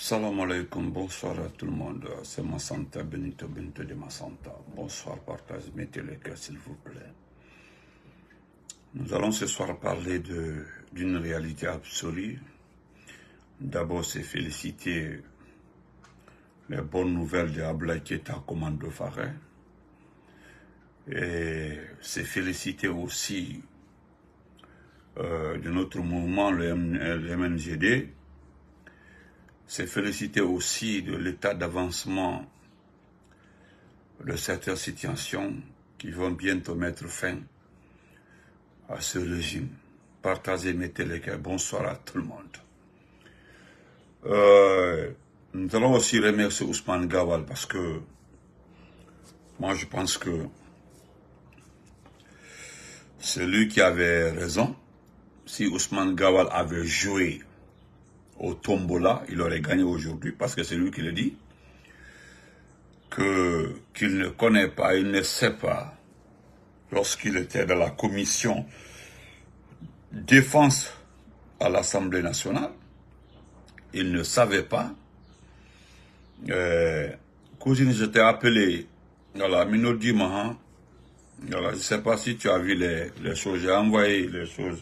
Salam alaikum, bonsoir à tout le monde. C'est Massanta Benito Benito de Massanta. Bonsoir, partage, mettez le cœur s'il vous plaît. Nous allons ce soir parler d'une réalité absolue. D'abord, c'est féliciter les bonnes nouvelles de Ablaye Keita Commando Faré. Et c'est féliciter aussi de notre mouvement, le MNGD. C'est féliciter aussi de l'état d'avancement de certaines situations qui vont bientôt mettre fin à ce régime. Partagez, mettez les cœurs. Bonsoir à tout le monde. Nous allons aussi remercier Ousmane Gawal parce que moi je pense que c'est lui qui avait raison. Si Ousmane Gawal avait joué au tombola, il aurait gagné aujourd'hui parce que c'est lui qui le dit, qu'il ne connaît pas, il ne sait pas, lorsqu'il était dans la commission défense à l'Assemblée nationale, il ne savait pas. Cousine, je t'ai appelé, voilà, Minodi Mahan, voilà, je ne sais pas si tu as vu les choses, j'ai envoyé les choses,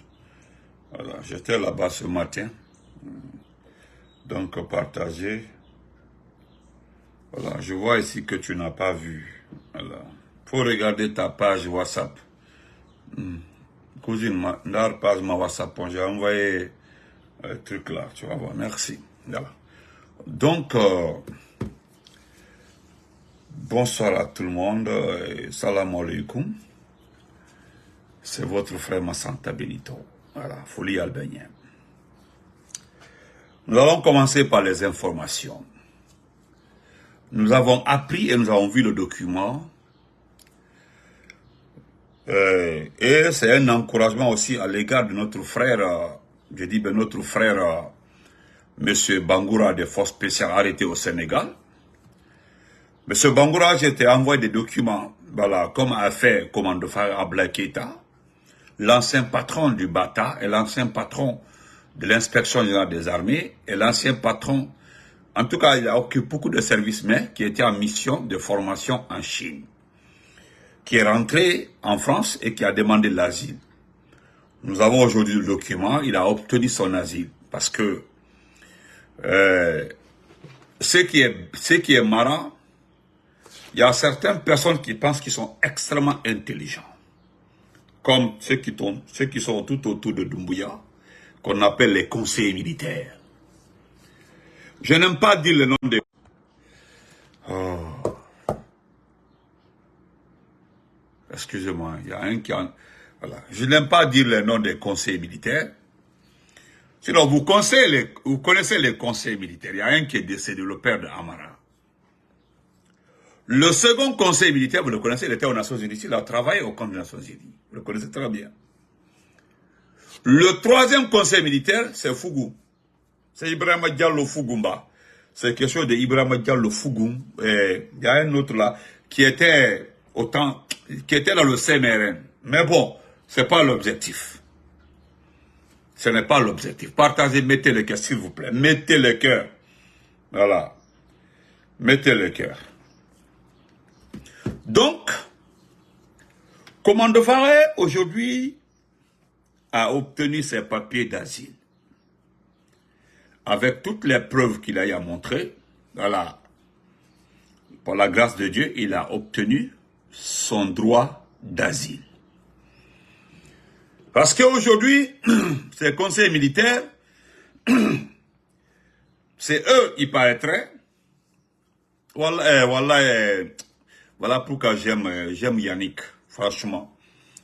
voilà, j'étais là-bas ce matin. Donc, partagez. Voilà, je vois ici que tu n'as pas vu. Voilà. Faut regarder ta page WhatsApp. Cousine, ma page ma WhatsApp, j'ai envoyé le truc là, tu vas voir. Merci. Voilà. Donc, bonsoir à tout le monde. Salam alaikum. C'est votre frère Massanta Benito. Voilà, Folie Albanienne. Nous allons commencer par les informations. Nous avons appris et nous avons vu le document. Et c'est un encouragement aussi à l'égard de notre frère, je dis bien notre frère, M. Bangoura des forces spéciales arrêté au Sénégal. M. Bangoura, j'étais envoyé des documents, voilà, comme a fait Commando Faré Ablaye Keita, l'ancien patron du BATA et l'ancien patron de l'inspection générale des armées et l'ancien patron, en tout cas il a occupé beaucoup de services, mais qui était en mission de formation en Chine, qui est rentré en France et qui a demandé l'asile. Nous avons aujourd'hui le document, il a obtenu son asile, parce que ce qui est marrant, il y a certaines personnes qui pensent qu'ils sont extrêmement intelligents, comme ceux qui sont tout autour de Doumbouya, qu'on appelle les conseillers militaires. Je n'aime pas dire le nom des... Oh. Excusez-moi, il y a un qui a... Voilà. Je n'aime pas dire le nom des conseillers militaires. Sinon, vous connaissez les conseillers militaires. Il y a un qui est décédé, le père de Amara. Le second conseiller militaire, vous le connaissez, il était aux Nations Unies. Il a travaillé au camp des Nations Unies. Vous le connaissez très bien. Le troisième conseil militaire, c'est Fougou. C'est Ibrahima Diallo Fougoumba. C'est quelque chose de Ibrahima Diallo Fougoum. Il y a un autre là qui était dans le CNRN. Mais bon, c'est pas l'objectif. Ce n'est pas l'objectif. Partagez, mettez le cœur, s'il vous plaît. Mettez le cœur. Voilà. Mettez le cœur. Donc, Commando Faré, aujourd'hui, a obtenu ses papiers d'asile. Avec toutes les preuves qu'il a montrées, voilà, par la grâce de Dieu, il a obtenu son droit d'asile. Parce qu'aujourd'hui, ces conseillers militaires, c'est eux, il paraîtrait, voilà pourquoi j'aime Yannick, franchement.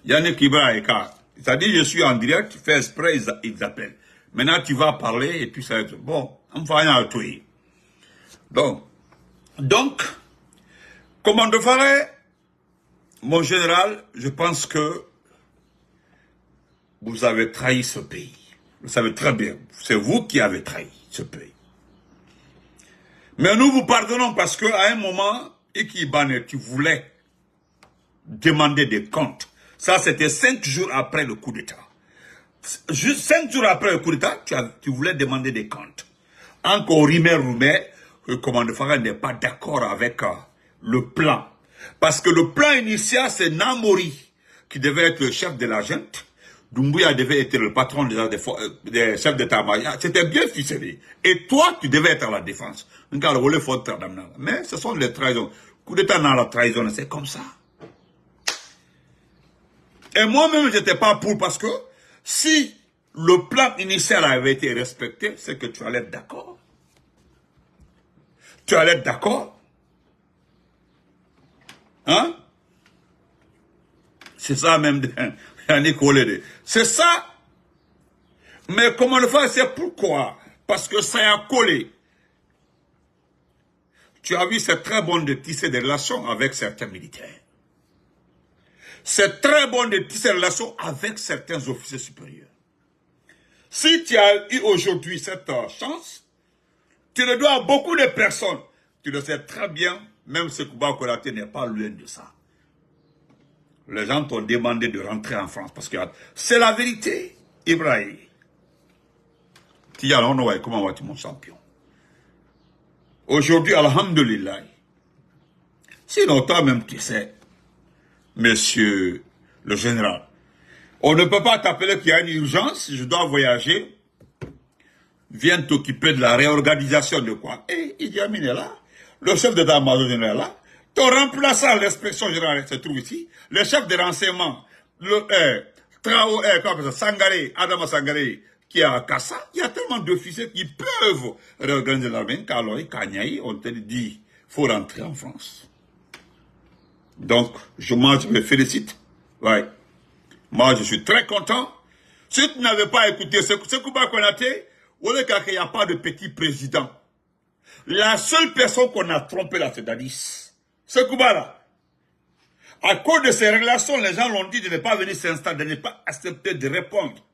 Yannick Ibrahima, c'est-à-dire, je suis en direct, tu fais exprès, ils appellent. Maintenant, tu vas parler et puis ça va être bon. On va rien à tout. Donc, Commando Faré, mon général, je pense que vous avez trahi ce pays. Vous savez très bien, c'est vous qui avez trahi ce pays. Mais nous vous pardonnons parce qu'à un moment, Ikibane, tu voulais demander des comptes. Ça, c'était 5 jours après le coup d'État. Juste 5 jours après le coup d'État, tu voulais demander des comptes. encore rumeur, le commandant Farah n'est pas d'accord avec le plan. Parce que le plan initial, c'est Namori, qui devait être le chef de la junte. Doumbouya devait être le patron des chefs d'état-major. C'était bien ficelé. Et toi, tu devais être à la défense. Mais ce sont les trahisons. Coup d'état dans la trahison, c'est comme ça. Et moi-même, je n'étais pas pour parce que si le plan initial avait été respecté, c'est que tu allais être d'accord. Tu allais être d'accord. Hein? C'est ça même. C'est ça. Mais comment le faire? C'est pourquoi? Parce que ça a collé. Tu as vu, c'est très bon de tisser des relations avec certains militaires. C'est très bon de tisser des relations avec certains officiers supérieurs. Si tu as eu aujourd'hui cette chance, tu le dois à beaucoup de personnes. Tu le sais très bien, même ce Kouba Konaté n'est pas loin de ça. Les gens t'ont demandé de rentrer en France parce que c'est la vérité, Ibrahim. Comment vas-tu, mon champion? Aujourd'hui, alhamdulillah. Sinon, toi-même, tu sais, monsieur le général, on ne peut pas t'appeler qu'il y a une urgence, je dois voyager. Viens t'occuper de la réorganisation de quoi? Et Idi Amin est là. Le chef d'état-major est là. Ton remplaçant, l'inspection générale, se trouve ici. Le chef de renseignement, Sangaré, Adama Sangaré, qui est à Kassa. Il y a tellement d'officiers qui peuvent réorganiser l'armée. Alors, Kanyaï, on te dit, il faut rentrer en France. Donc, je me félicite. Ouais. Moi, je suis très content. Si tu n'avais pas écouté ce Kouba Konaté, il n'y a pas de petit président. La seule personne qu'on a trompé là, c'est Dadis. Ce Kouba-là. À cause de ces relations, les gens l'ont dit de ne pas venir s'installer, de ne pas accepter de répondre.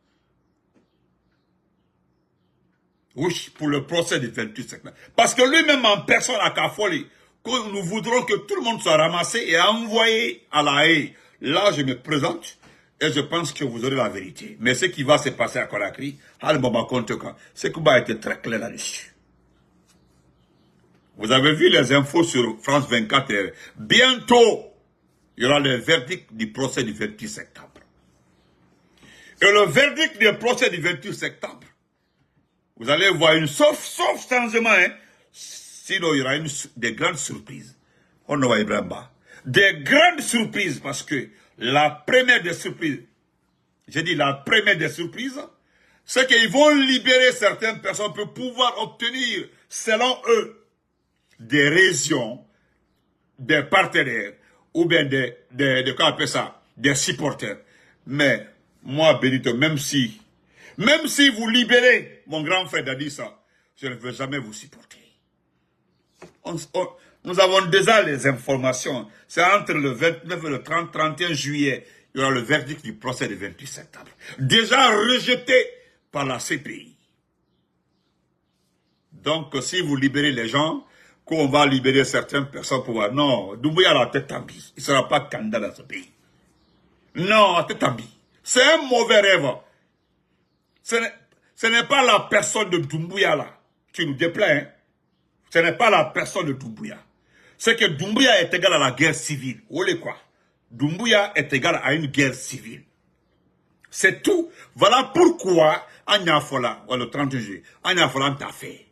Oui, pour le procès du 28 septembre. Parce que lui-même en personne à Kafoli, nous voudrons que tout le monde soit ramassé et envoyé à la haie. Là, je me présente et je pense que vous aurez la vérité. Mais ce qui va se passer à Conakry, c'est Kouba a été très clair là-dessus. Vous avez vu les infos sur France 24. Bientôt, il y aura le verdict du procès du 28 septembre. Et le verdict du procès du 28 septembre, vous allez voir une sauf changement, hein. Sinon il y aura des grandes surprises. On ne voit pas. Des grandes surprises, parce que la première des surprises, j'ai dit la première des surprises, c'est qu'ils vont libérer certaines personnes pour pouvoir obtenir, selon eux, des régions, des partenaires, ou bien quoi appelle ça, des supporters. Mais, moi, Benito, même si vous libérez mon grand frère Dadissa, je ne veux jamais vous supporter. Nous avons déjà les informations. C'est entre le 29 et le 31 juillet, il y aura le verdict du procès du 28 septembre. Déjà rejeté par la CPI. Donc, si vous libérez les gens, qu'on va libérer certaines personnes pour voir. Non, Doumbouya a la tête en bille. Il ne sera pas candidat dans ce pays. Non, la tête en bille. C'est un mauvais rêve. Ce n'est pas la personne de Doumbouya là qui nous déplaît. Hein. Ce n'est pas la personne de Doumbouya. C'est que Doumbouya est égal à la guerre civile. Vous voulez quoi? Doumbouya est égal à une guerre civile. C'est tout. Voilà pourquoi, Agnafola, le 30 juillet, Agnafola t'a fait.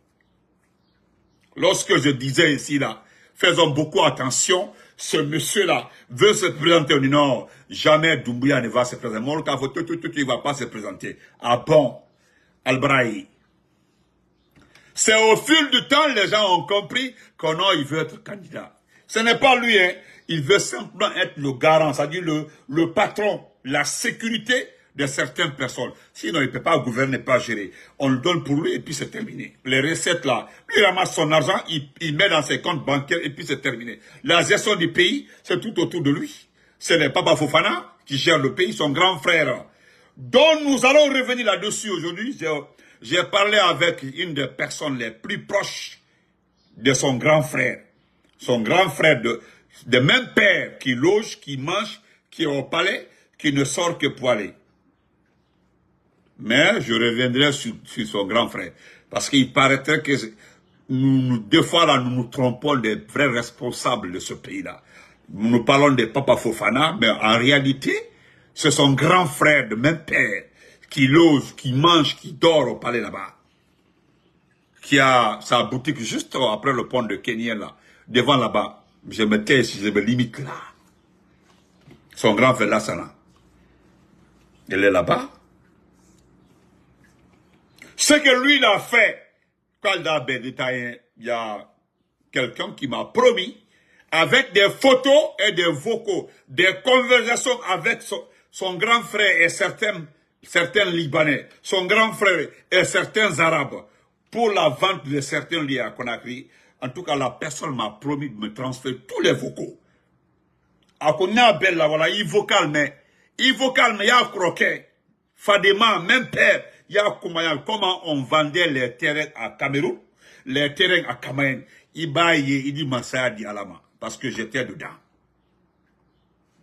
Lorsque je disais ici, là, faisons beaucoup attention, ce monsieur-là veut se présenter au Nord. Jamais Doumbouya ne va se présenter. Il ne va pas se présenter. Ah bon, Albraï. C'est au fil du temps, les gens ont compris que non, il veut être candidat. Ce n'est pas lui, hein. Il veut simplement être le garant, c'est-à-dire le patron, la sécurité de certaines personnes. Sinon, il ne peut pas gouverner, pas gérer. On le donne pour lui et puis c'est terminé. Les recettes là, lui ramasse son argent, il met dans ses comptes bancaires et puis c'est terminé. La gestion du pays, c'est tout autour de lui. Ce n'est pas Papa Fofana qui gère le pays, son grand frère. Donc nous allons revenir là-dessus aujourd'hui. J'ai parlé avec une des personnes les plus proches de son grand frère. Son grand frère de même père qui loge, qui mange, qui est au palais, qui ne sort que pour aller. Mais je reviendrai sur son grand frère. Parce qu'il paraîtrait que des fois, là, nous nous trompons des vrais responsables de ce pays-là. Nous parlons de Papa Fofana, mais en réalité, c'est son grand frère de même père qui loge, qui mange, qui dort au palais là-bas. Qui a sa boutique juste après le pont de Kenya, là, devant là-bas. Je me tais si je me limite là. Son grand frère Lassana. Il est là-bas. Ce que lui il a fait, quand il a détaillé, il y a quelqu'un qui m'a promis, avec des photos et des vocaux, des conversations avec son grand frère et certains Libanais, son grand frère et certains Arabes, pour la vente de certains liens à Conakry. En tout cas, la personne m'a promis de me transférer tous les vocaux. A Konya Bella, voilà, il vocal, mais il y a croquet. Fadema, même père, il y a comment on vendait les terrains à Cameroun, les terrains à Cameroun. Il dit Massaya dit Alama, parce que j'étais dedans.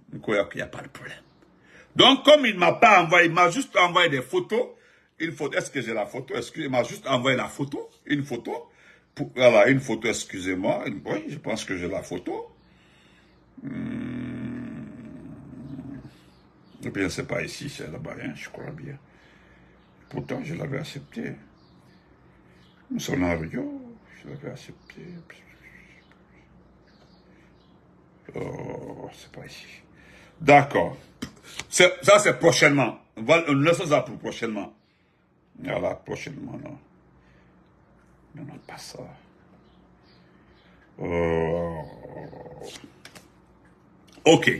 Donc, il n'y a pas de problème. Donc, comme il ne m'a pas envoyé, il m'a juste envoyé des photos. Est-ce que j'ai la photo? Il m'a juste envoyé la photo, une photo. Voilà, une photo, excusez-moi. Oui, je pense que j'ai la photo. Ou bien c'est pas ici, c'est là-bas, hein, je crois bien. Pourtant, je l'avais accepté. Son Rio, je l'avais accepté. Oh, c'est pas ici. D'accord. Ça, c'est prochainement. On laisse ça pour prochainement. Voilà, prochainement, non. Non, pas ça. Ok.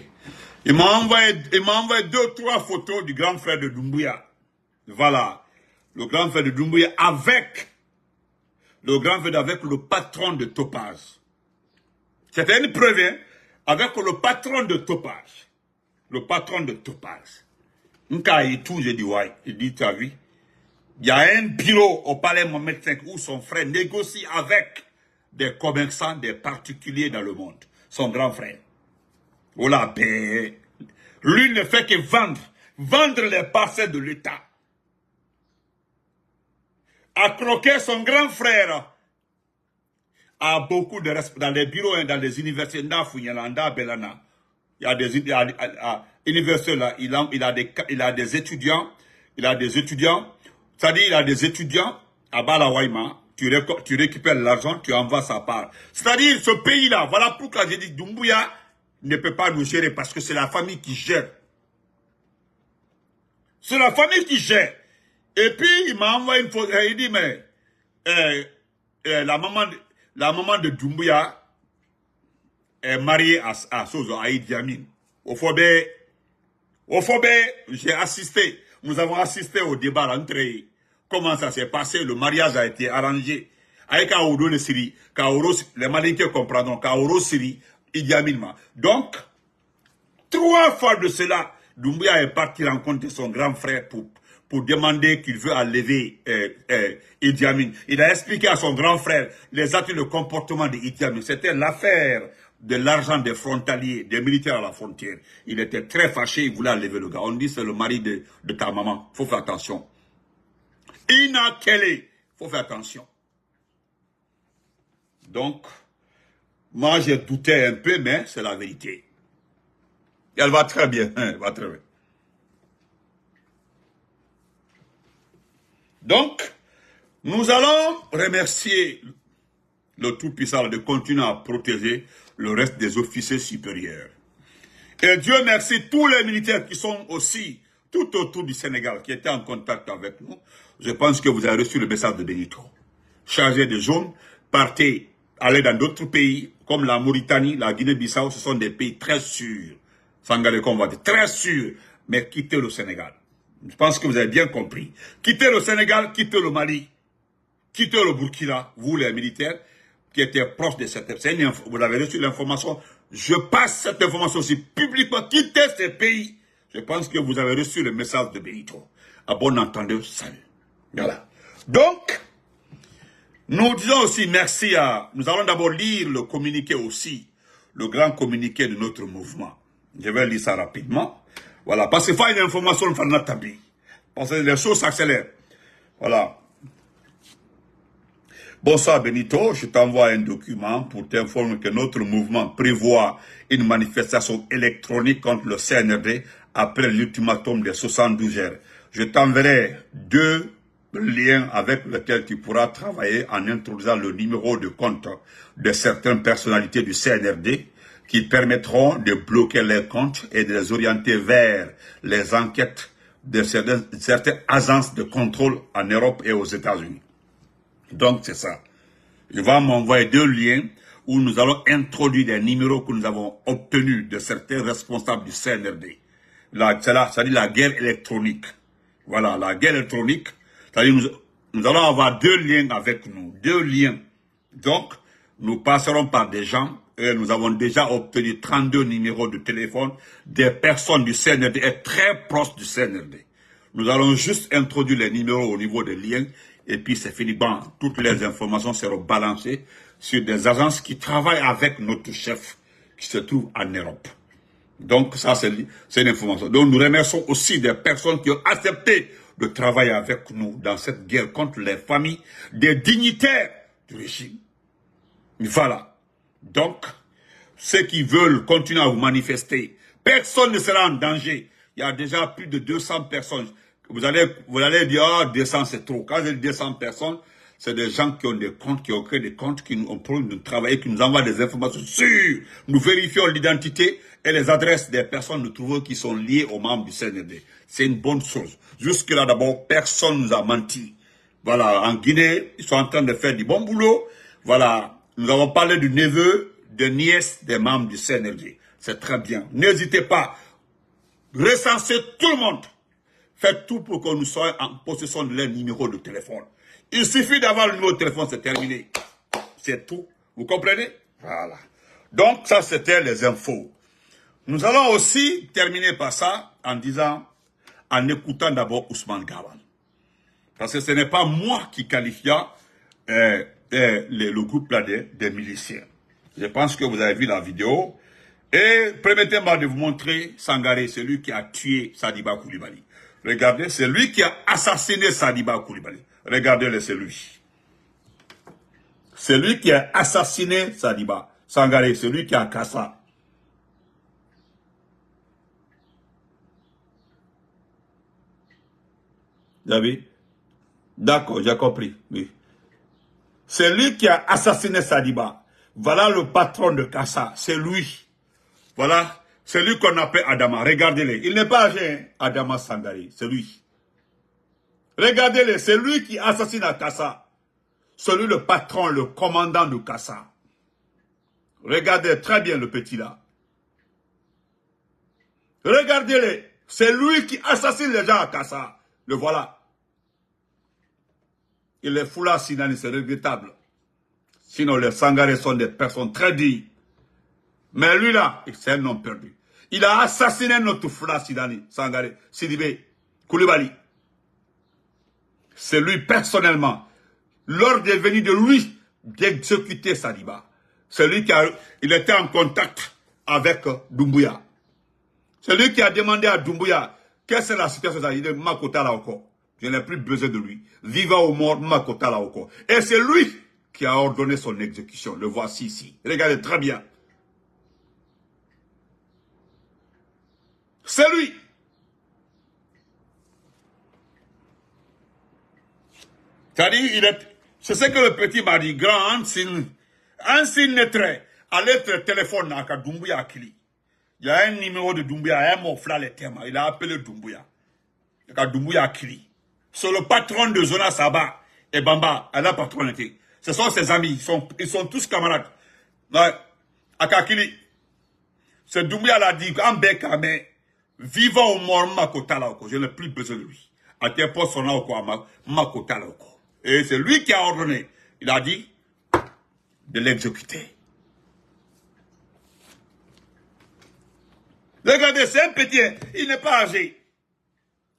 Il m'a envoyé 2-3 photos du grand frère de Doumbouya. Voilà. Le grand frère de Doumbouya avec le patron de Topaz. C'était une preuve, hein, avec le patron de Topaz. Le patron de Topaz. Nka et tout, j'ai dit, ouais. Il dit, tu as vu? Il y a un bureau au palais Mohamed V où son frère négocie avec des commerçants, des particuliers dans le monde. Son grand frère. Voilà, ben, lui ne fait que vendre les parcelles de l'État. A croquer son grand frère a beaucoup de respect dans les bureaux, dans les universités, il y a des universités là, il a des étudiants, c'est-à-dire il a des étudiants à Balawaima, tu récupères l'argent, tu envoies sa part. C'est-à-dire ce pays-là, voilà pourquoi j'ai dit Doumbouya ne peut pas nous gérer parce que c'est la famille qui gère. C'est la famille qui gère. Et puis, il m'a envoyé une photo. Il dit, mais la maman de Doumbouya est mariée à Sozo, à Idi Amin. Au Fobé, j'ai assisté. Nous avons assisté au débat entre comment ça s'est passé. Le mariage a été arrangé. Avec Kaouro le Syrie, les Malinqués comprendront, Kaouro Syrie, Idi Amin. Donc, 3 fois de cela, Doumbouya est parti rencontrer son grand frère pour demander qu'il veut enlever Idi Amin. Il a expliqué à son grand frère les actes de comportement de Idi Amin. C'était l'affaire de l'argent des frontaliers, des militaires à la frontière. Il était très fâché, il voulait enlever le gars. On dit c'est le mari de ta maman. Il faut faire attention. Ina Kele, il faut faire attention. Donc, moi j'ai douté un peu, mais c'est la vérité. Et elle va très bien, elle va très bien. Donc, nous allons remercier le Tout-Puissant de continuer à protéger le reste des officiers supérieurs. Et Dieu merci tous les militaires qui sont aussi tout autour du Sénégal, qui étaient en contact avec nous. Je pense que vous avez reçu le message de Benito. Chargez des zones, partez, allez dans d'autres pays, comme la Mauritanie, la Guinée-Bissau, ce sont des pays très sûrs. Sangalé, comme on va dire, très sûrs, mais quittez le Sénégal. Je pense que vous avez bien compris. Quittez le Sénégal, quittez le Mali, quittez le Burkina, vous les militaires, qui étaient proches de cette... Vous avez reçu l'information. Je passe cette information aussi publiquement. Quittez ces pays. Je pense que vous avez reçu le message de Benito. À bon entendeur, salut. Voilà. Donc, nous disons aussi merci à... Nous allons d'abord lire le communiqué aussi. Le grand communiqué de notre mouvement. Je vais lire ça rapidement. Voilà. Parce qu'il faut une information de Fana Tabi. Parce que les choses s'accélèrent. Voilà. Bonsoir Benito, je t'envoie un document pour t'informer que notre mouvement prévoit une manifestation électronique contre le CNRD après l'ultimatum des 72 heures. Je t'enverrai 2 liens avec lesquels tu pourras travailler en introduisant le numéro de compte de certaines personnalités du CNRD qui permettront de bloquer les comptes et de les orienter vers les enquêtes de certaines agences de contrôle en Europe et aux États-Unis. Donc, c'est ça. Il va m'envoyer 2 liens où nous allons introduire des numéros que nous avons obtenus de certains responsables du CNRD. C'est-à-dire la guerre électronique. Voilà, la guerre électronique. C'est-à-dire nous allons avoir 2 liens avec nous. 2 liens. Donc, nous passerons par des gens et nous avons déjà obtenu 32 numéros de téléphone des personnes du CNRD et très proches du CNRD. Nous allons juste introduire les numéros au niveau des liens. Et puis c'est fini. Bon, toutes les informations seront balancées sur des agences qui travaillent avec notre chef qui se trouve en Europe. Donc ça c'est une information. Donc nous remercions aussi des personnes qui ont accepté de travailler avec nous dans cette guerre contre les familles des dignitaires du régime. Voilà. Donc, ceux qui veulent continuer à vous manifester, personne ne sera en danger. Il y a déjà plus de 200 personnes. Vous allez dire, ah, 200 c'est trop. Quand je dis 200 personnes, c'est des gens qui ont des comptes, qui ont créé des comptes, qui ont de travailler, qui nous envoient des informations sûres. Nous vérifions l'identité et les adresses des personnes, nous trouvons qui sont liées aux membres du CNRD. C'est une bonne chose. Jusque-là, d'abord, personne ne nous a menti. Voilà, en Guinée, ils sont en train de faire du bon boulot. Voilà, nous avons parlé du neveu, de nièce des membres du CNRD. C'est très bien. N'hésitez pas. Recensez tout le monde. Faites tout pour que nous soyons en possession de leur numéro de téléphone. Il suffit d'avoir le numéro de téléphone, c'est terminé. C'est tout. Vous comprenez? Voilà. Donc, ça, c'était les infos. Nous allons aussi terminer par ça en disant, en écoutant d'abord Ousmane Gawal. Parce que ce n'est pas moi qui qualifia le groupe là des miliciens. Je pense que vous avez vu la vidéo. Et permettez-moi de vous montrer Sangaré, celui qui a tué Sadiba Koulibaly. Regardez, c'est lui qui a assassiné Sadiba Koulibaly. Regardez-le, c'est lui. C'est lui qui a assassiné Sadiba. Sangaré, c'est lui qui a cassé. Vous avez? D'accord, j'ai compris. Oui. C'est lui qui a assassiné Sadiba. Voilà le patron de Kassa. C'est lui. Voilà. C'est lui qu'on appelle Adama. Regardez-le. Il n'est pas âgé, hein? Adama Sangari. C'est lui. Regardez-le. C'est lui qui assassine à Kassa. C'est lui le patron, le commandant de Kassa. Regardez très bien le petit là. Regardez-le. C'est lui qui assassine les gens à Kassa. Le voilà. Il est foulard Sinani, c'est regrettable. Sinon, les Sangarés sont des personnes très dignes. Mais lui là, c'est un homme perdu. Il a assassiné notre foulard Sangaré, Sidibé Koulibaly. C'est lui personnellement. L'ordre est venu de lui d'exécuter Sadiba. C'est lui il était en contact avec Doumbouya. C'est lui qui a demandé à Doumbouya, qu'est-ce que c'est la situation? Il dit, Makota là encore. Je n'ai plus besoin de lui. Vivant ou mort, Makota là encore. Et c'est lui qui a ordonné son exécution. Le voici ici. Regardez très bien. C'est lui. C'est-à-dire, c'est ce que le petit m'a dit. Grand Ansin Netre, à l'être téléphone à Doumbouya Akili. Il y a un numéro de Doumbouya, un mot flà les thèmes. Il a appelé Doumbouya. À Doumbouya Akili. C'est le patron de Zona Saba et Bamba, à la patronité. Ce sont ses amis, ils sont tous camarades. À Kakili. C'est Doumbouya l'a dit, en Beka, mais vivant au mort, Makota Laoko, je n'ai plus besoin de lui. À tes postes, on a encore Makota Laoko. Et c'est lui qui a ordonné. Il a dit de l'exécuter. Regardez, c'est un petit, il n'est pas âgé.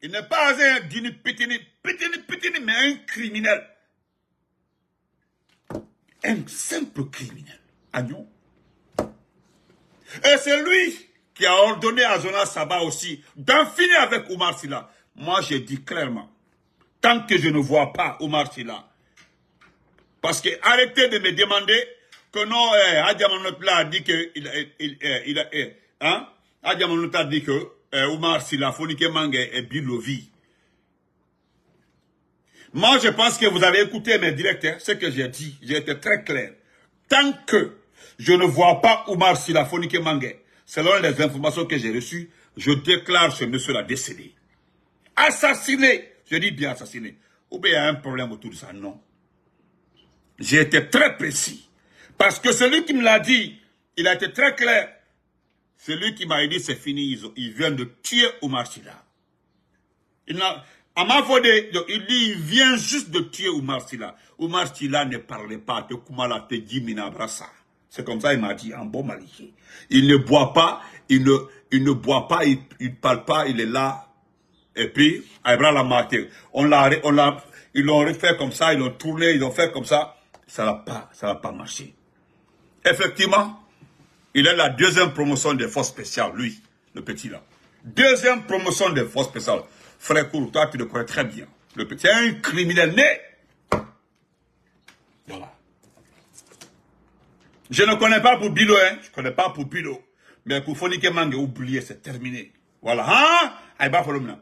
Il n'est pas âgé d'une petite, mais un criminel. Un simple criminel. Agnon. Et c'est lui qui a ordonné à Zona Saba aussi d'en finir avec Oumar Silla. Moi, j'ai dit clairement, tant que je ne vois pas Oumar Sylla, parce que arrêtez de me demander que non, Adjamanotla a dit que Adjamanotla a dit que Oumar Sylla, Fonike Mange est Bilovi. Moi, je pense que vous avez écouté mes directeurs, ce que j'ai dit, j'ai été très clair. Tant que je ne vois pas Oumar Sylla, Fonike Mange, selon les informations que j'ai reçues, je déclare ce monsieur-là décédé. Assassiné, je dis bien assassiné. Ou bien il y a un problème autour de ça, non. J'ai été très précis. Parce que celui qui me l'a dit, il a été très clair. Celui qui m'a dit c'est fini, il vient de tuer Oumar Sylla. À ma faute, il dit il vient juste de tuer Oumar Sylla. Oumar Sylla ne parlait pas de Koumala te dit Minabrassa. C'est comme ça il m'a dit en bon malien. Il ne boit pas, il ne boit pas, il ne parle pas, il est là. Et puis, Aïbra l'a maté. Ils l'ont refait comme ça, ils l'ont tourné, ils l'ont fait comme ça. Ça n'a pas marché. Effectivement, il est la deuxième promotion des forces spéciales, lui, le petit là. Deuxième promotion des forces spéciales. Frère Kourou, toi tu le connais très bien. Le petit est un criminel né. Voilà. Je ne connais pas pour Bilo, hein. Je ne connais pas pour Bilo. Mais pour Fonike Mange, oubliez, c'est terminé. Voilà. Hein?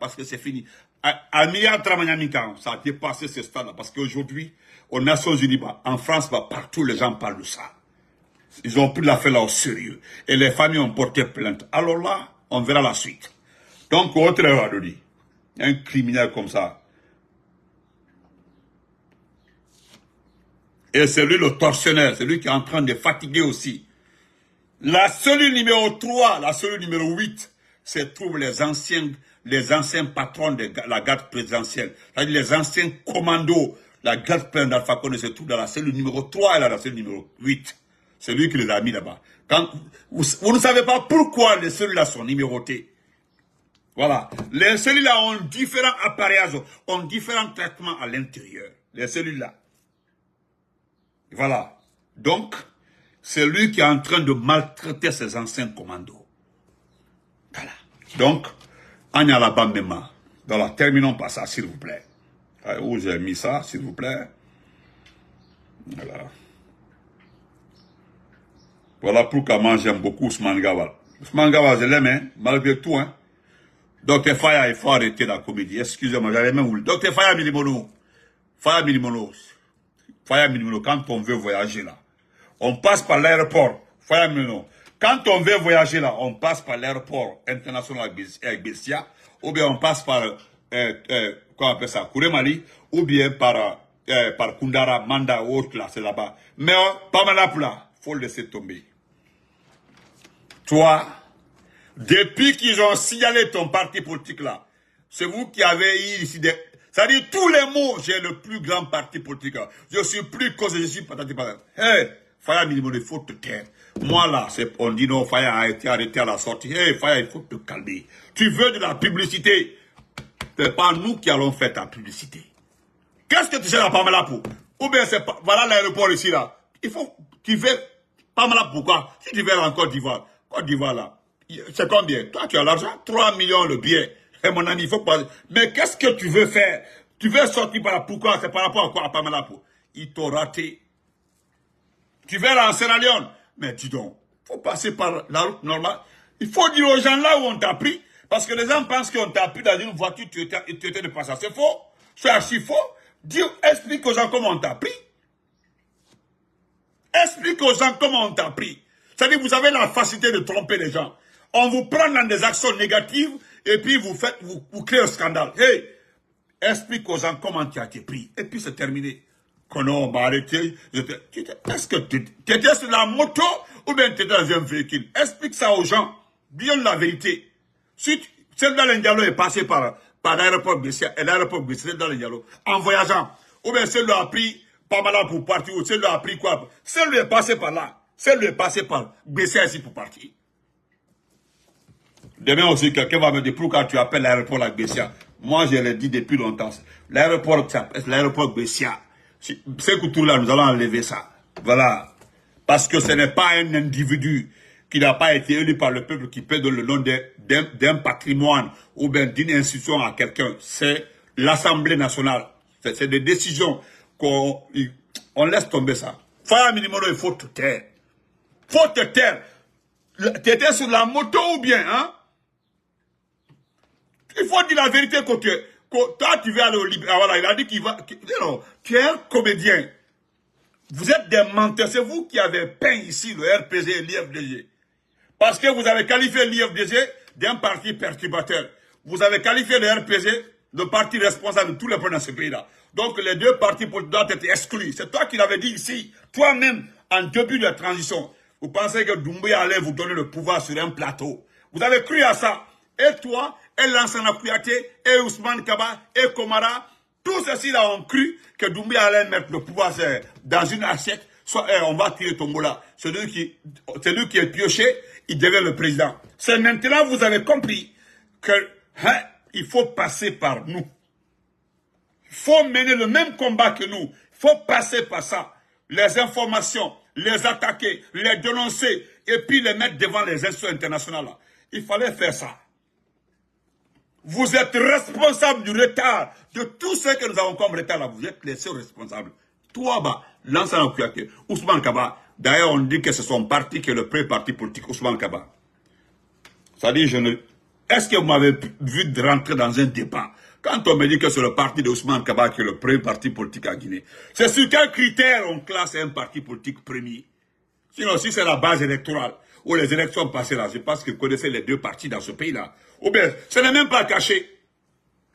Parce que c'est fini. À milliard ça a dépassé ce stade-là. Parce qu'aujourd'hui, aux Nations Unies, en France, partout, les gens parlent de ça. Ils ont pris l'affaire là au sérieux. Et les familles ont porté plainte. Alors là, on verra la suite. Donc, autre Adoni, un criminel comme ça. Et c'est lui le tortionnaire, c'est lui qui est en train de fatiguer aussi. La cellule numéro 3, la cellule numéro 8, se trouvent les anciens patrons de la garde présidentielle. C'est-à-dire les anciens commandos, la garde présidentielle d'Alpha Condé se trouve dans la cellule numéro 3 et dans la cellule numéro 8. C'est lui qui les a mis là-bas. Vous ne savez pas pourquoi les cellules-là sont numérotées. Voilà. Les cellules-là ont différents appareillages, ont différents traitements à l'intérieur. Les cellules-là. Voilà. Donc, c'est lui qui est en train de maltraiter ses anciens commandos. Voilà. Donc, on est à la Bambema. Voilà. Terminons par ça, s'il vous plaît. Où j'ai mis ça, s'il vous plaît. Voilà. Voilà pourquoi moi j'aime beaucoup Ousmane Gawal. Ousmane Gawal, je l'aime, hein, malgré tout. Hein. Docteur Faya, il faut arrêter la comédie. Excusez-moi, j'avais même voulu. Docteur Faya Milimono. Faya Milimono, quand on veut voyager là, on passe par l'aéroport. Faya Milimono. Quand on veut voyager là, on passe par l'aéroport international avec Bessia, ou bien on passe par, quoi on appelle ça, Kouremali, ou bien par Koundara, Manda ou autre là, c'est là-bas. Mais pas mal là pour là, faut le laisser tomber. Toi, depuis qu'ils ont signalé ton parti politique là, c'est vous qui avez eu ici des... C'est-à-dire tous les mots, j'ai le plus grand parti politique. Je suis plus causé, je suis patati patata. Hey, Faya Milimono, il faut te taire. Moi là, on dit non, Faya a été arrêté à la sortie. Hey, Faya, il faut te calmer. Tu veux de la publicité. C'est pas nous qui allons faire ta publicité. Qu'est-ce que tu sais là, Pamela pour? Ou bien c'est pas... Voilà l'aéroport ici là. Il faut... Tu veux... Pamela pourquoi? Si tu veux en Côte d'Ivoire. Côte d'Ivoire là. C'est combien? Toi, tu as l'argent? 3 millions le billet. Et mon ami, il faut pas... Mais qu'est-ce que tu veux faire? Tu veux sortir par là. Pourquoi? C'est par rapport à quoi? À Pamela pour. Ils t'ont raté. Tu veux aller en Sierra Leone? Mais dis donc, il faut passer par la route normale. Il faut dire aux gens là où on t'a pris. Parce que les gens pensent qu'on t'a pris dans une voiture, tu étais de passage. C'est faux. C'est archi faux. Explique aux gens comment on t'a pris. Explique aux gens comment on t'a pris. C'est-à-dire que vous avez la facilité de tromper les gens. On vous prend dans des actions négatives et puis vous créez un scandale. Hey, explique aux gens comment tu as été pris. Et puis c'est terminé. Qu'on m'a arrêté. Est-ce que tu étais sur la moto ou bien tu étais dans un véhicule? Explique ça aux gens. Dis-nous la vérité. Si celle-là, l'Indialo est passé par l'aéroport Bessia, et l'aéroport Bessia, dans l'Indialo, en voyageant, ou bien celle-là a pris pas mal pour partir, ou celle-là a pris quoi? Celle-là est passé par là. Celle-là est passé par Bessia ici pour partir. Demain aussi, quelqu'un va me dire pourquoi tu appelles l'aéroport la Bessia. Moi, je l'ai dit depuis longtemps. L'aéroport Bessia. C'est que tout là, nous allons enlever ça. Voilà. Parce que ce n'est pas un individu qui n'a pas été élu par le peuple, qui peut donner le nom d'un patrimoine ou bien d'une institution à quelqu'un. C'est l'Assemblée nationale. C'est des décisions qu'on laisse tomber ça. Faya Minimoro, il faut te taire. Faut te taire. Tu étais sur la moto ou bien, hein? Il faut dire la vérité que toi, tu vas aller au Libéria. Voilà, il a dit qu'il va... non, tu es un comédien. Vous êtes des menteurs. C'est vous qui avez peint ici le RPG et l'IFDG. Parce que vous avez qualifié l'IFDG d'un parti perturbateur. Vous avez qualifié le RPG de parti responsable de tous les problèmes dans ce pays-là. Donc les deux partis doivent être exclus. C'est toi qui l'avais dit ici. Toi-même, en début de la transition, vous pensez que Doumbouya allait vous donner le pouvoir sur un plateau. Vous avez cru à ça. Et toi, et Lansana Kouyaté, et Ousmane Kaba, et Komara, tous ceux-là ont cru que Doumbouya allait mettre le pouvoir dans une assiette. Soit on va tirer ton mot là. Celui qui est pioché, il devient le président. C'est maintenant vous avez compris que il faut passer par nous. Il faut mener le même combat que nous. Il faut passer par ça. Les informations, les attaquer, les dénoncer et puis les mettre devant les institutions internationales. Il fallait faire ça. Vous êtes responsable du retard, de tout ce que nous avons comme retard là. Vous êtes les seuls responsables. Toi, bah, Lansana Kouyaté, Ousmane Kaba. D'ailleurs, on dit que c'est son parti qui est le premier parti politique, Ousmane Kaba. Ça dit, est-ce que vous m'avez vu de rentrer dans un débat? Quand on me dit que c'est le parti de Ousmane Kaba qui est le premier parti politique à Guinée, c'est sur quel critère on classe un parti politique premier? Sinon, si c'est la base électorale, ou les élections passées là, je pense que vous connaissez les deux partis dans ce pays-là. Ou bien, ce n'est même pas caché.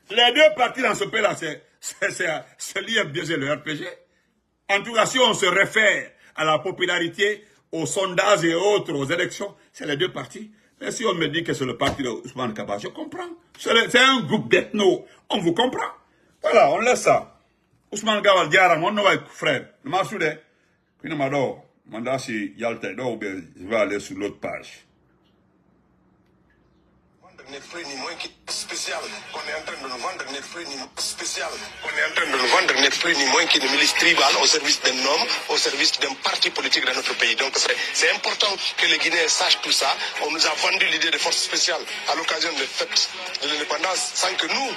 Les deux partis dans ce pays-là, c'est l'IFDG et le RPG. En tout cas, si on se réfère à la popularité, aux sondages et autres, aux élections, c'est les deux partis. Mais si on me dit que c'est le parti de Ousmane Kaba, je comprends. C'est un groupe d'ethno. On vous comprend. Voilà, on laisse ça. Ousmane Kaba, Diara, mon frère, le Massoudé, puis nous m'adore. Mandat si Yalta, donc je vais aller sur l'autre page. N'est plus ni moins spécial qu'on est en train de nous vendre, n'est plus ni moins spécial qu'on est en train de nous vendre, n'est plus ni moins qu'une milice tribale au service d'un homme, au service d'un parti politique dans notre pays. Donc c'est important que les Guinéens sachent tout ça. On nous a vendu l'idée de force spéciale à l'occasion de fête de l'indépendance sans que nous,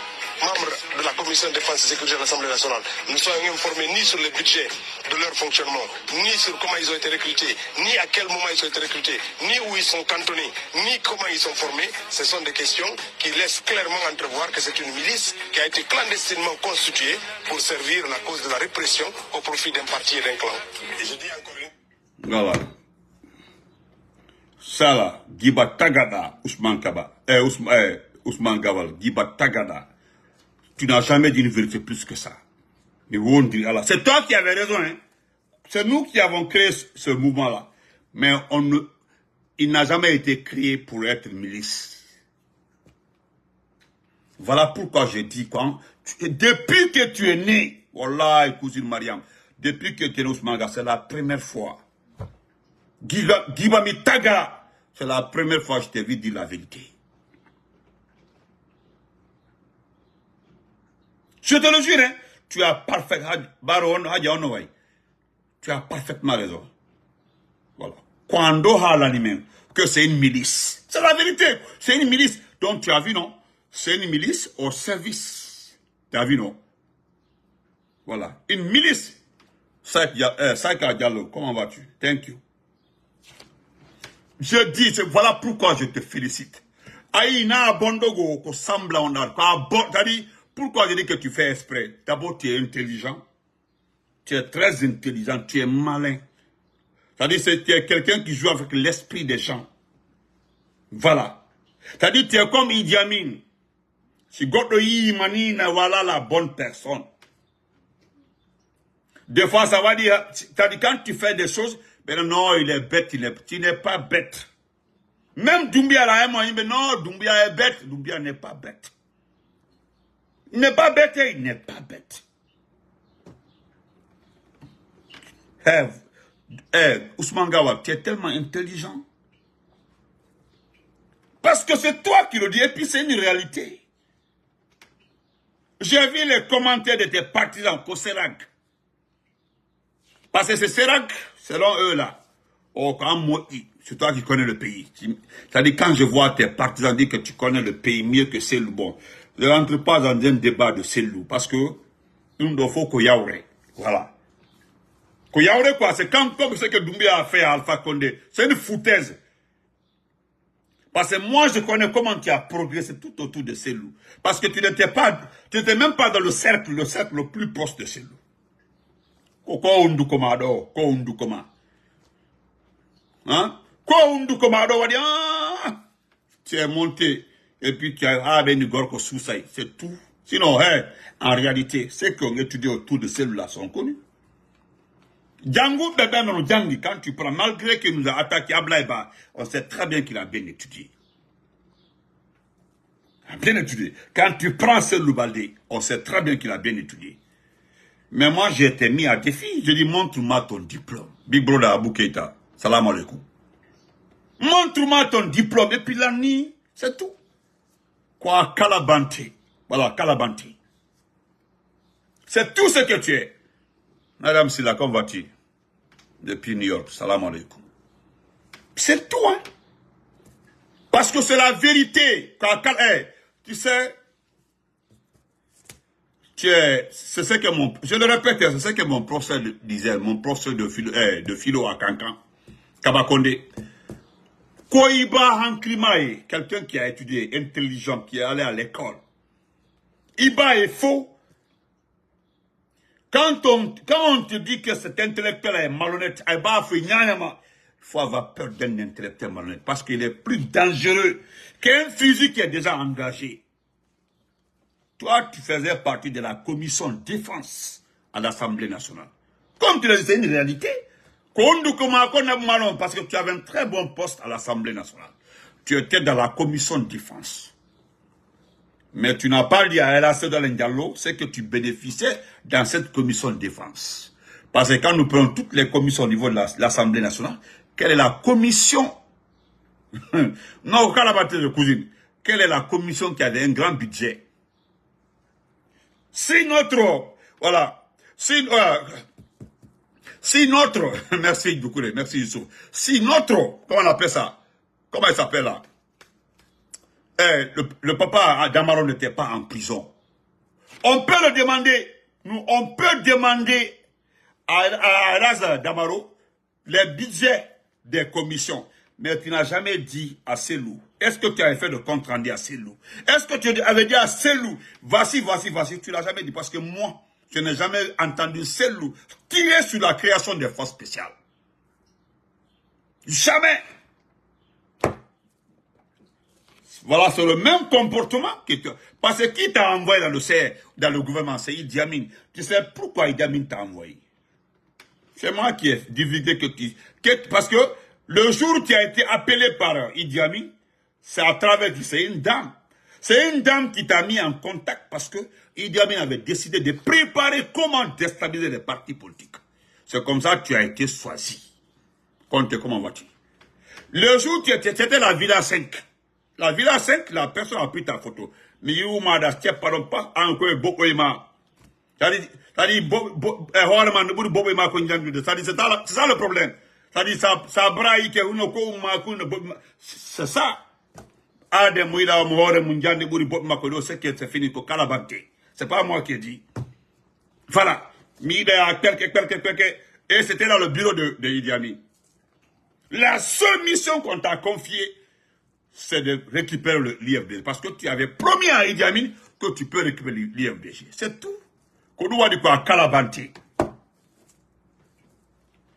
membres de la commission de défense et sécurité de l'Assemblée nationale, nous soyons informés ni sur le budget de leur fonctionnement, ni sur comment ils ont été recrutés, ni à quel moment ils ont été recrutés, ni où ils sont cantonnés, ni comment ils sont formés. Ce sont des questions qui laissent clairement entrevoir que c'est une milice qui a été clandestinement constituée pour servir la cause de la répression au profit d'un parti et d'un clan. Et je dis encore une... Voilà. Ça là, Giba Tagada, Ousmane Kaba, Ousmane Gawal, Giba Tagada. Tu n'as jamais dit une vérité plus que ça. C'est toi qui avais raison. Hein? C'est nous qui avons créé ce mouvement-là. Mais il n'a jamais été créé pour être une milice. Voilà pourquoi je dis, depuis que tu es né, Wallah, cousine Mariam, depuis que tu es né Ousmane Gawal, c'est la première fois. Gibami Taga, c'est la première fois que je t'ai vu dire la vérité. Je te le jure, hein, tu as parfaitement raison. Voilà. Quando l'anime, que c'est une milice. C'est la vérité. C'est une milice. Donc tu as vu, non? C'est une milice au service. Tu as vu, non? Voilà. Une milice. Saïka Diallo, comment vas-tu? Thank you. Je dis, voilà pourquoi je te félicite. Aïna Bondogo, ko sembla on a, t'as-dit, pourquoi je dis que tu fais exprès? D'abord, tu es intelligent. Tu es très intelligent, tu es malin. C'est-à-dire que tu es quelqu'un qui joue avec l'esprit des gens. Voilà. C'est-à-dire que tu es comme Idi Amin. Si Godoyi Manina, voilà la bonne personne. Des fois, ça va dire, c'est-à-dire quand tu fais des choses, ben non, il est bête, tu n'es pas bête. Même Doumbouya là, il dit, non, Doumbouya est bête. Doumbouya n'est pas bête. Il n'est pas bête, il n'est pas bête. Ousmane Gawal, tu es tellement intelligent. Parce que c'est toi qui le dis, et puis c'est une réalité. J'ai vu les commentaires de tes partisans au Sérac. Parce que c'est Sérac, selon eux là. C'est toi qui connais le pays. C'est-à-dire, quand je vois tes partisans dire que tu connais le pays mieux que Cellou, bon, je ne rentre pas dans un débat de Cellou, parce que, il nous faut qu'il y ait. Voilà. Qu'il y ait quoi? C'est comme ce que Doumbia a fait à Alpha Condé. C'est une foutaise. Parce que moi, je connais comment tu as progressé tout autour de Cellou. Parce que tu n'étais même pas dans le cercle le plus proche de Cellou. Hein? Tu es monté et puis tu as c'est tout. Sinon, en réalité, ceux qui ont étudié autour de Cellou-là sont connus. Django Bébé non Djangi, quand tu prends, malgré qu'il nous a attaqué à Blaïba, on sait très bien qu'il a bien étudié. Bien étudié. Quand tu prends Cellou Baldé, on sait très bien qu'il a bien étudié. Mais moi, j'ai été mis à défi. Je dis, montre-moi ton diplôme. Big Brother Abou Keïta, salam alaikum. Montre-moi ton diplôme. Et puis la nuit, c'est tout. Quoi, Kalabanté. Voilà, Kalabanté. C'est tout ce que tu es. Madame Silla, comment vas-tu? Depuis New York, salam alaikum. C'est tout, hein. Parce que c'est la vérité. Tu sais, c'est ce que je le répète, c'est ce que mon professeur disait, mon professeur de philo à Kankan, Kabakonde. Koiba Hankrimae, quelqu'un qui a étudié, intelligent, qui est allé à l'école. Iba est faux. Quand on te dit que cet intellectuel est malhonnête, il faut avoir peur d'un intellectuel malhonnête, parce qu'il est plus dangereux qu'un fusil qui est déjà engagé. Toi, tu faisais partie de la commission défense à l'Assemblée nationale. Comme tu l'as dit, c'est une réalité. Parce que tu avais un très bon poste à l'Assemblée nationale. Tu étais dans la commission défense. Mais tu n'as pas dit à El Assedal Diallo ce que tu bénéficiais dans cette commission de défense. Parce que quand nous prenons toutes les commissions au niveau de l'Assemblée nationale, quelle est la commission non, de cousine. Quelle est la commission qui a un grand budget? Si notre, voilà, si notre, merci beaucoup, merci Youssouf. Si notre, comment on appelle ça? Comment il s'appelle là? Le papa Damaro n'était pas en prison. On peut le demander, on peut demander à Raza Damaro les budgets des commissions. Mais tu n'as jamais dit à Cellou. Est-ce que tu avais fait de compte rendu à Cellou? Est-ce que tu avais dit à Cellou, voici, tu l'as jamais dit. Parce que moi, je n'ai jamais entendu Cellou tirer sur la création des forces spéciales. Jamais. Voilà, c'est le même comportement que tu as. Parce que qui t'a envoyé dans le gouvernement, c'est Idi Amin. Tu sais pourquoi Idi Amin t'a envoyé? C'est moi qui ai divulgué parce que le jour où tu as été appelé par Idi Amin, c'est à travers, c'est une dame. C'est une dame qui t'a mis en contact parce que Idi Amin avait décidé de préparer comment déstabiliser les partis politiques. C'est comme ça que tu as été choisi. Comment vas-tu? Le jour où tu étais, c'était la Villa 5. La Villa 5, la personne a pris ta photo. Mais il m'a dit, pardon, pas encore beaucoup de mal. C'est-à-dire, c'est ça le problème. C'est-à-dire, ça braille que c'est ça. C'est fini pour Kalabanté. C'est pas moi qui ai dit. Voilà. Et c'était dans le bureau de Idi Amin. La seule mission qu'on t'a confiée, c'est de récupérer l'IFDG. Parce que tu avais promis à Idi Amin que tu peux récupérer l'IFDG. C'est tout. Qu'on dit quoi à Kalabanté.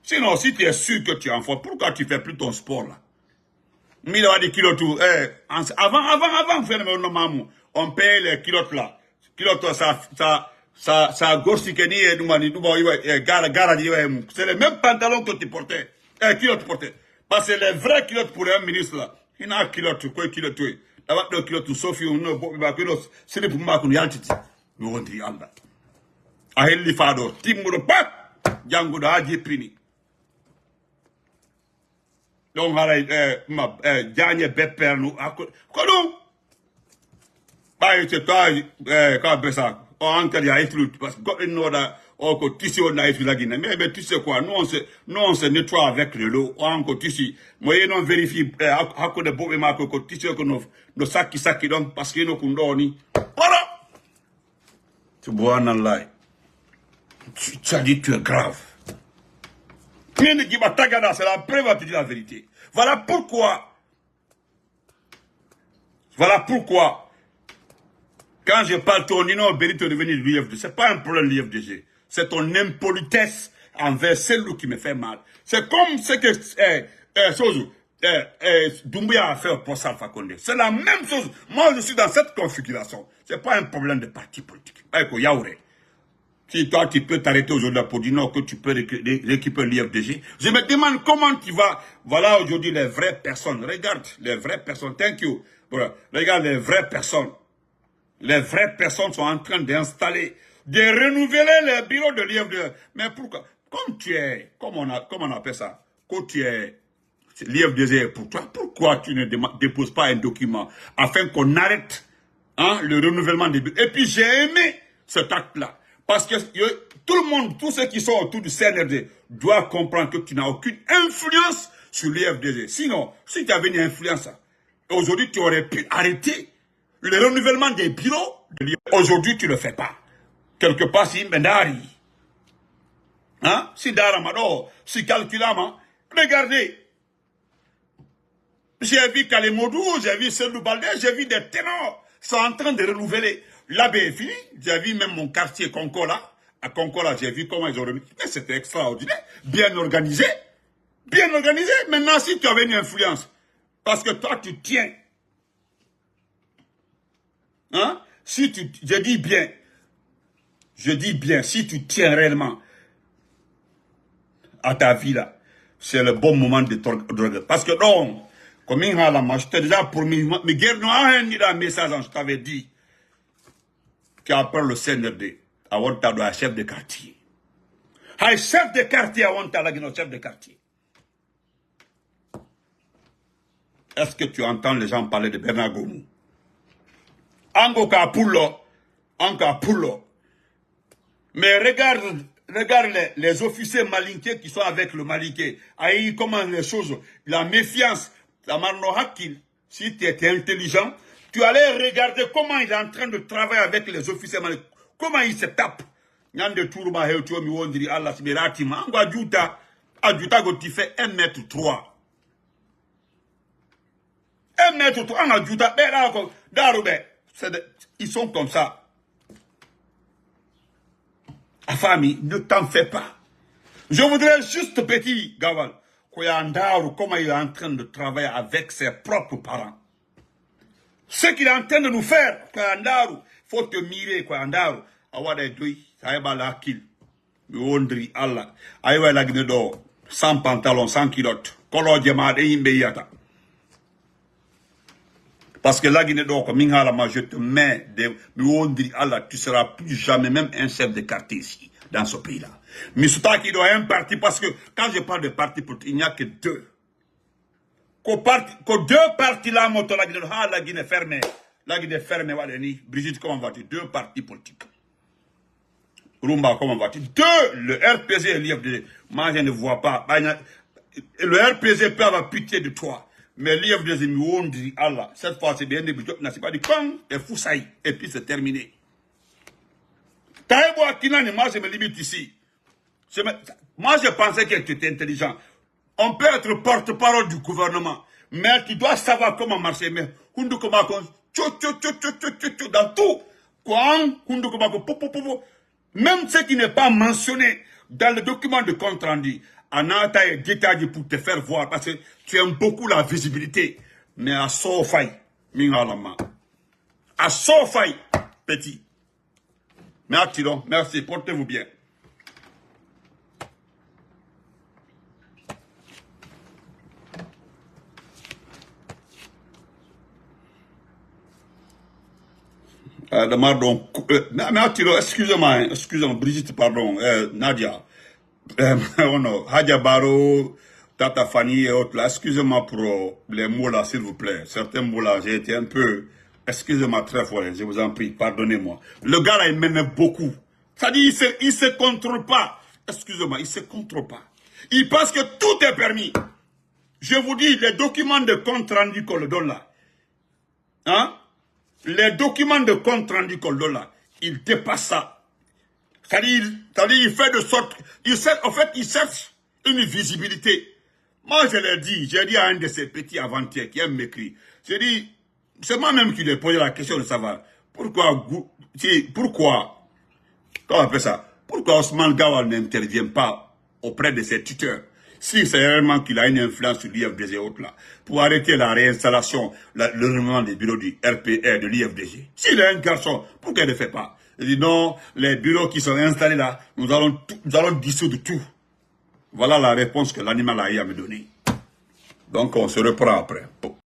Sinon, si tu es sûr que tu es en forme, pourquoi tu fais plus ton sport là? Avant, on paye les kilotes là. Kilotes, ça gorsikeni et c'est les mêmes pantalons que tu portais. Kilotes portais. Parce que les vrais kilotes pour un ministre là, il y a un kilote, quoi kilote, d'abord le kilote, Sophie, on c'est pour moi qu'on y a titi. Nous on dit, anda. Aheli Fado, Timuro, pas, Django da Haji Pini. Donc, dernier bépère, nous, quoi donc? Bah, c'est toi, quand ça, on a été parce que God in order, oh, que tu on a eu la Guinée. Mais tu sais quoi, nous on se nettoie avec le lot, encore tu moyen on vérifie, à quoi de beau et marque, que tu sais que nos sacs qui donc, parce que nous condoni. Voilà! Tu vois, Allah. Tu as dit, tu es grave. C'est la preuve à te dire la vérité. Voilà pourquoi, quand je parle ton nom, Béni te devenir l'UFDG, c'est pas un problème l'UFDG. C'est ton impolitesse envers celle qui me fait mal. C'est comme ce que Doumbouya a fait pour Alpha Condé. C'est la même chose. Moi, je suis dans cette configuration. C'est pas un problème de parti politique. Si toi, tu peux t'arrêter aujourd'hui pour dire non, que tu peux récupérer l'IFDG. Je me demande comment tu vas. Voilà aujourd'hui les vraies personnes. Regarde, les vraies personnes. Thank you. Voilà. Regarde les vraies personnes. Les vraies personnes sont en train d'installer, de renouveler les bureaux de l'IFDG. Mais pourquoi? Comme tu es, comment on appelle ça? Quand tu es, l'IFDG est pour toi, pourquoi tu ne déposes pas un document afin qu'on arrête le renouvellement des bureaux? Et puis j'ai aimé cet acte-là. Parce que tout le monde, tous ceux qui sont autour du CNRD doivent comprendre que tu n'as aucune influence sur l'IFDG. Sinon, si tu avais une influence, aujourd'hui tu aurais pu arrêter le renouvellement des bureaux de l'IFDG. Aujourd'hui tu ne le fais pas. Quelque part, si Mendari, si Daramado, si Calculama, regardez. J'ai vu Kalemodou, j'ai vu Seydou Baldé, j'ai vu des ténors qui sont en train de renouveler. L'abbé est fini. J'ai vu même mon quartier Concola. À Concola, j'ai vu comment ils ont remis. C'était extraordinaire. Bien organisé. Bien organisé. Maintenant, si tu avais une influence, parce que toi, tu tiens. Je dis bien, si tu tiens réellement à ta vie là, c'est le bon moment de te. Parce que non, comme il y a la marche, je t'ai déjà promis, mais guerre noire, un message, je t'avais dit. Qui appelle le CNRD, à Wanta doit chef de quartier. Un chef de quartier à Wanta, chef de quartier. Est-ce que tu entends les gens parler de Bernard Gomou? Ango Kapoulo. Mais regarde les officiers malinqués qui sont avec le malinqué. Aïe, comment les choses, la méfiance, la marnohakil, si tu étais intelligent, tu allais regarder comment il est en train de travailler avec les officiers malinqués. Comment il se tape. Nyande Tourouma Heutuo mi wondri Allah Sibirati ma. Ango ajuta go tu fais 1m3. 1m3, an ajuta, ils sont comme ça. Afami, ne t'en fais pas. Je voudrais juste petit, Gawal, comment il est en train de travailler avec ses propres parents. Ce qu'il est en train de nous faire, il faut te mirer, Koyandaru. Awade Dui, Saïba la kill. Wondri Allah. Aïwa la gnedo, sans pantalon, sans culotte. Kolo djemade imbeyata. Parce que la Guinée d'Or, comme je te mets de Allah, tu ne seras plus jamais même un chef de quartier ici, dans ce pays-là. Mais c'est pas qu'il doit un parti, parce que quand je parle de parti politique, il n'y a que deux. Que deux partis là, la Guinée fermée. La Guinée fermée, Brigitte, comment vas-tu? Deux partis politiques. Rumba, comment vas-tu? Deux, le RPG et l'IFDG. Moi, je ne vois pas. Le RPG peut avoir pitié de toi. Mais l'IFDG nous dit Allah. Cette fois, c'est bien débuté. C'est pas dit quand et Foussaï. Et puis c'est terminé. Taïbo Akinani, moi je me limite ici. Moi je pensais que tu étais intelligent. On peut être porte-parole du gouvernement. Mais tu dois savoir comment marcher. Mais dans tout. Même ce qui n'est pas mentionné dans le document de compte rendu. Anata est détaillé pour te faire voir parce que tu aimes beaucoup la visibilité. Mais à Sofai, Mingalama. À Sofai, petit. Merci donc, merci, portez-vous bien. Excusez-moi, Brigitte, pardon, Nadia. Oh non, Hadja Baro, Tata Fanny et autres là, excusez-moi pour les mots là, s'il vous plaît. Certains mots là, j'ai été un peu, excusez-moi très fort, je vous en prie, pardonnez-moi. Le gars là, il m'aime beaucoup. C'est-à-dire, il se contrôle pas. Excusez-moi, il se contrôle pas. Il pense que tout est permis. Je vous dis, les documents de compte rendu qu'on le donne là, hein, les documents de compte rendu qu'on le donne là, il dépasse ça. C'est-à-dire, il fait de sorte, en fait, il cherche une visibilité. Moi, j'ai dit à un de ces petits avant-hier qui aime m'écrire, j'ai dit, c'est moi-même qui lui ai posé la question de savoir, pourquoi, comment on appelle ça, pourquoi Ousmane Gawal n'intervient pas auprès de ses tuteurs, si c'est réellement qu'il a une influence sur l'IFDG et autres là, pour arrêter la réinstallation, le renouvellement des bureaux du RPR, de l'IFDG. S'il est un garçon, pourquoi il ne le fait pas? Il dit non, les bureaux qui sont installés là, nous allons dissoudre tout. Voilà la réponse que l'animal a eu à me donner. Donc on se reprend après.